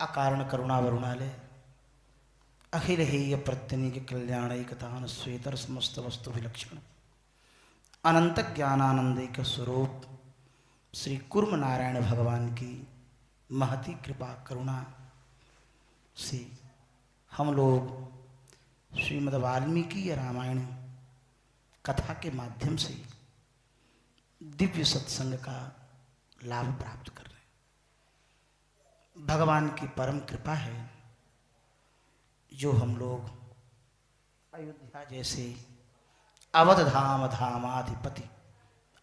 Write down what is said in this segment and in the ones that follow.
अकारण करुणा वरुणालय अखिल हेय प्रत्यनिक कल्याणैकतान श्वेतर समस्त वस्तु विलक्षण अनंत ज्ञानानंदिक स्वरूप श्री कुर्म नारायण भगवान की महती कृपा करुणा से हम लोग श्रीमद् वाल्मीकि रामायण कथा के माध्यम से दिव्य सत्संग का लाभ प्राप्त कर रहे हैं। भगवान की परम कृपा है जो हम लोग अयोध्या जैसे अवध धाम धामाधिपति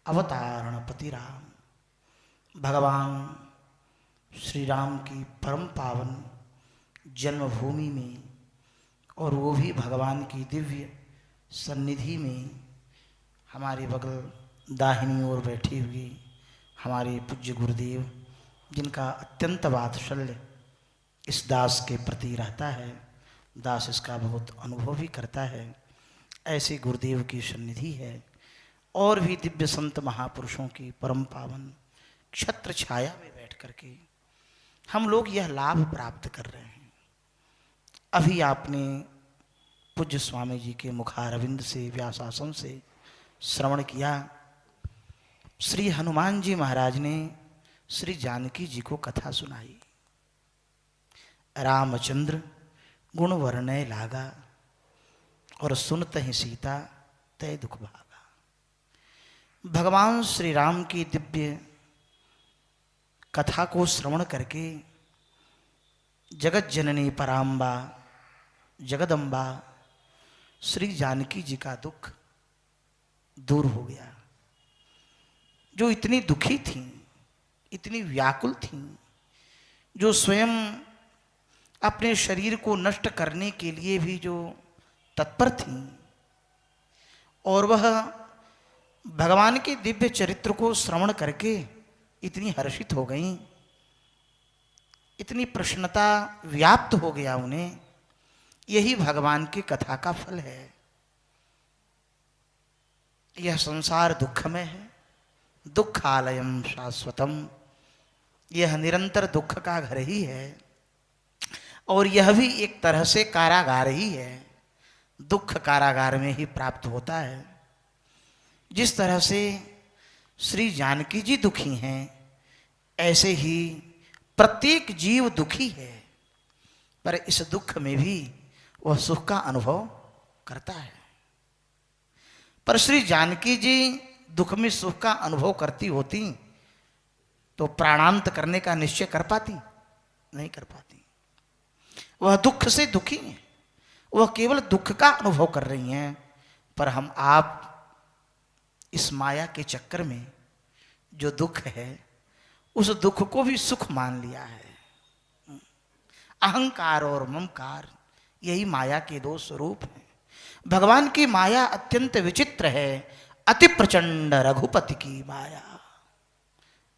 अवतारणपति राम भगवान श्री राम की परम पावन जन्मभूमि में और वो भी भगवान की दिव्य सन्निधि में हमारे बगल दाहिनी ओर बैठी हुई हमारे पूज्य गुरुदेव जिनका अत्यंत वात्सल्य इस दास के प्रति रहता है, दास इसका बहुत अनुभव भी करता है, ऐसे गुरुदेव की सन्निधि है। और भी दिव्य संत महापुरुषों की परम पावन छत्र छाया में बैठ करके हम लोग यह लाभ प्राप्त कर रहे हैं। अभी आपने पूज्य स्वामी जी के मुखारविंद से व्यासासन से श्रवण किया। श्री हनुमान जी महाराज ने श्री जानकी जी को कथा सुनाई। रामचंद्र गुण वर्णय लागा और सुनत ही सीता तय दुख भागा। भगवान श्री राम की दिव्य कथा को श्रवण करके जगत जननी पराम्बा जगदम्बा श्री जानकी जी का दुख दूर हो गया। जो इतनी दुखी थीं, इतनी व्याकुल थीं, जो स्वयं अपने शरीर को नष्ट करने के लिए भी जो तत्पर थीं, और वह भगवान के दिव्य चरित्र को श्रवण करके इतनी हर्षित हो गईं, इतनी प्रसन्नता व्याप्त हो गया उन्हें। यही भगवान की कथा का फल है। यह संसार दुखमय है, दुखालयम शाश्वतम, यह निरंतर दुख का घर ही है और यह भी एक तरह से कारागार ही है। दुख कारागार में ही प्राप्त होता है। जिस तरह से श्री जानकी जी दुखी हैं, ऐसे ही प्रत्येक जीव दुखी है, पर इस दुख में भी वह सुख का अनुभव करता है। पर श्री जानकी जी दुख में सुख का अनुभव करती होती तो प्राणांत करने का निश्चय कर पाती? नहीं कर पाती। वह दुख से दुखी है, वह केवल दुख का अनुभव कर रही हैं। पर हम आप इस माया के चक्कर में जो दुख है उस दुख को भी सुख मान लिया है। अहंकार और ममकार यही माया के दो स्वरूप हैं। भगवान की माया अत्यंत विचित्र है। अति प्रचंड रघुपति की माया।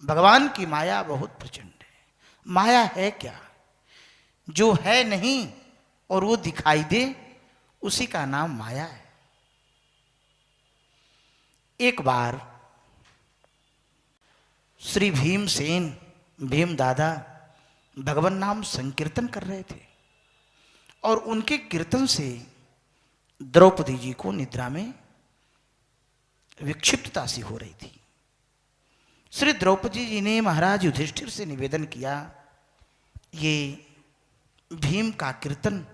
भगवान की माया बहुत प्रचंड है। माया है क्या? जो है नहीं और वो दिखाई दे, उसी का नाम माया है। एक बार श्री भीमसेन भीम दादा भगवान नाम संकीर्तन कर रहे थे और उनके कीर्तन से द्रौपदी जी को निद्रा में विक्षिप्तता सी हो रही थी। श्री द्रौपदी जी ने महाराज युधिष्ठिर से निवेदन किया, ये भीम का कीर्तन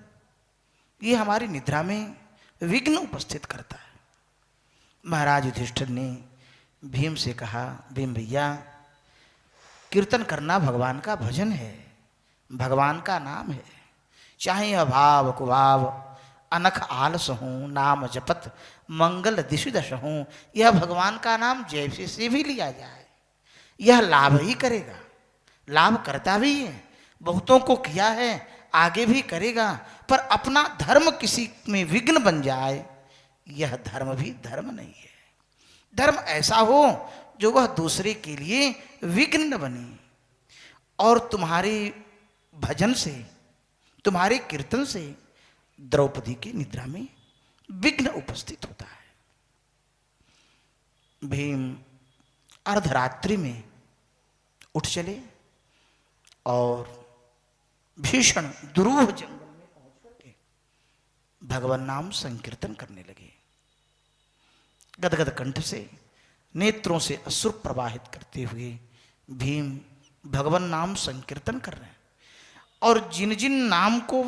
ये हमारी निद्रा में विघ्न उपस्थित करता है। महाराज युधिष्ठिर ने भीम से कहा, भीम भैया, कीर्तन करना भगवान का भजन है, भगवान का नाम है। चाहे अभाव कुभाव अनख आलस हूँ, नाम जपत मंगल दिशु दश हूँ, यह भगवान का नाम जैसे से भी लिया जाए यह लाभ ही करेगा। लाभ करता भी है, बहुतों को किया है, आगे भी करेगा। पर अपना धर्म किसी में विघ्न बन जाए, यह धर्म भी धर्म नहीं है। धर्म ऐसा हो जो वह दूसरे के लिए विघ्न न बने। और तुम्हारे भजन से, तुम्हारे कीर्तन से द्रौपदी की निद्रा में विघ्न उपस्थित होता है। भीम अर्धरात्रि में उठ चले और भीषण दुरूह जंगल में पहुंच करके भगवान नाम संकीर्तन करने लगे। गदगद कंठ से, नेत्रों से अश्रु प्रवाहित करते हुए भीम भगवान नाम संकीर्तन कर रहे हैं। और जिन जिन नाम को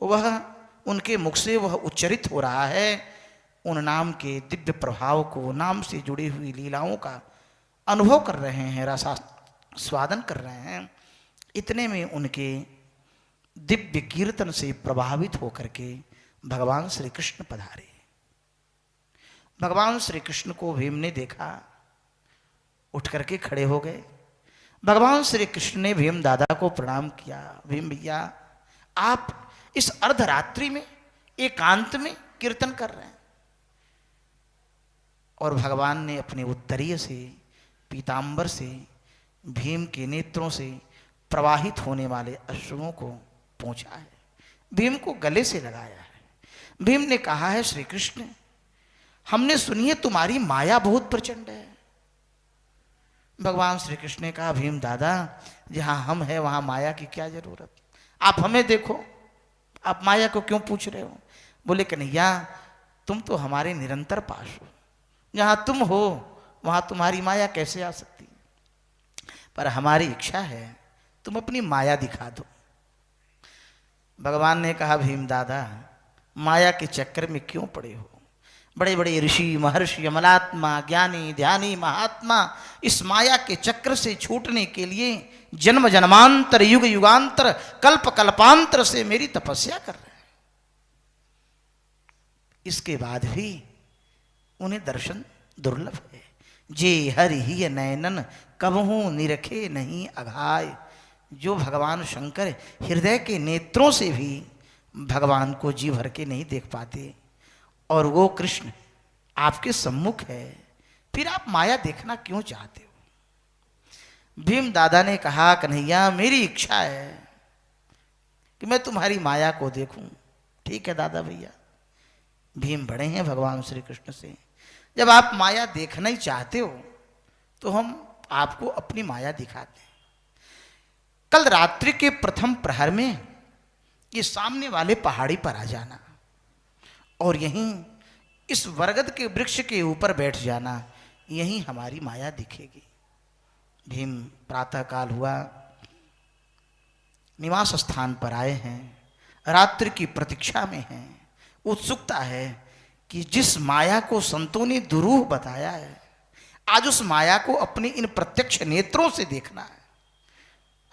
वह उनके मुख से वह उच्चरित हो रहा है, उन नाम के दिव्य प्रभाव को, नाम से जुड़ी हुई लीलाओं का अनुभव कर रहे हैं, रसास्वादन कर रहे हैं। इतने में उनके दिव्य कीर्तन से प्रभावित होकर के भगवान श्री कृष्ण पधारे। भगवान श्री कृष्ण को भीम ने देखा, उठ करके खड़े हो गए। भगवान श्री कृष्ण ने भीम दादा को प्रणाम किया। भीम भैया, आप इस अर्धरात्रि में एकांत में कीर्तन कर रहे हैं। और भगवान ने अपने उत्तरीय से, पीतांबर से भीम के नेत्रों से प्रवाहित होने वाले अश्रुओं को पहुंचा है, भीम को गले से लगाया है। भीम ने कहा है, श्री कृष्ण, हमने सुनी है तुम्हारी माया बहुत प्रचंड है। भगवान श्री कृष्ण ने कहा, भीम दादा, जहां हम हैं वहां माया की क्या जरूरत, आप हमें देखो, आप माया को क्यों पूछ रहे हो। बोले, कन्हैया, तुम तो हमारे निरंतर पास हो, जहां तुम हो वहां तुम्हारी माया कैसे आ सकती, पर हमारी इच्छा है तुम अपनी माया दिखा दो। भगवान ने कहा, भीम दादा, माया के चक्कर में क्यों पड़े हो। बड़े बड़े ऋषि, महर्षि, अमलात्मा, ज्ञानी, ध्यानी, महात्मा इस माया के चक्र से छूटने के लिए जन्म जन्मांतर, युग युगांतर, कल्प कल्पांतर से मेरी तपस्या कर रहे हैं। इसके बाद भी उन्हें दर्शन दुर्लभ है। जे हरि ही नयनन कबहू निरखे नहीं अघाय। जो भगवान शंकर हृदय के नेत्रों से भी भगवान को जी भर के नहीं देख पाते, और वो कृष्ण आपके सम्मुख है, फिर आप माया देखना क्यों चाहते हो। भीम दादा ने कहा, कन्हैया, मेरी इच्छा है कि मैं तुम्हारी माया को देखूं। ठीक है दादा भैया। भीम बड़े हैं भगवान श्री कृष्ण से, जब आप माया देखना ही चाहते हो तो हम आपको अपनी माया दिखाते हैं। कल रात्रि के प्रथम प्रहर में ये सामने वाले पहाड़ी पर आ जाना और यहीं इस बरगद के वृक्ष के ऊपर बैठ जाना, यहीं हमारी माया दिखेगी। भीम प्रातःकाल हुआ, निवास स्थान पर आए हैं, रात्रि की प्रतीक्षा में हैं। उत्सुकता है कि जिस माया को संतों ने दुरूह बताया है, आज उस माया को अपने इन प्रत्यक्ष नेत्रों से देखना है।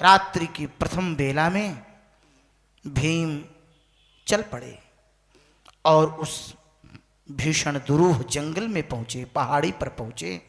रात्रि की प्रथम बेला में भीम चल पड़े और उस भीषण दुरूह जंगल में पहुंचे, पहाड़ी पर पहुंचे।